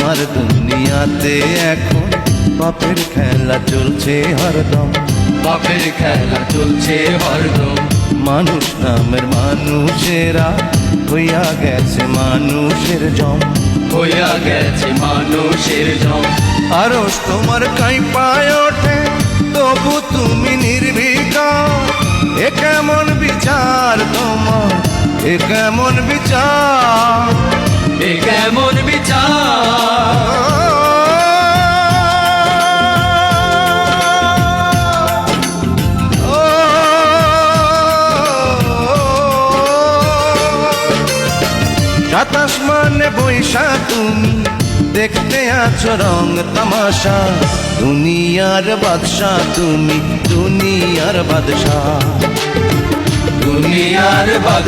আমার দুনিয়াতে এখন পাপের খেলা চলছে হরদম, পাপের খেলা চলছে হরদম। মানুষ নামের মানুষেরা হইয়া গেছে মানুষের জম, হইয়া গেছে মানুষের জম। আরশ তোমার কাঁপায় ওঠে তবু তুমি নির্বিকার। এ কেমন বিচার তোমার, এ কেমন বিচার, এ কেমন বিচার। সাতাশ মানে বৈশা তুমি দেখতে আছো রং তামাশা, দুনিয়ার বাদশাহ তুমি, দুনিয়ার বাদশাহ, দুনিয়ার বাদশা।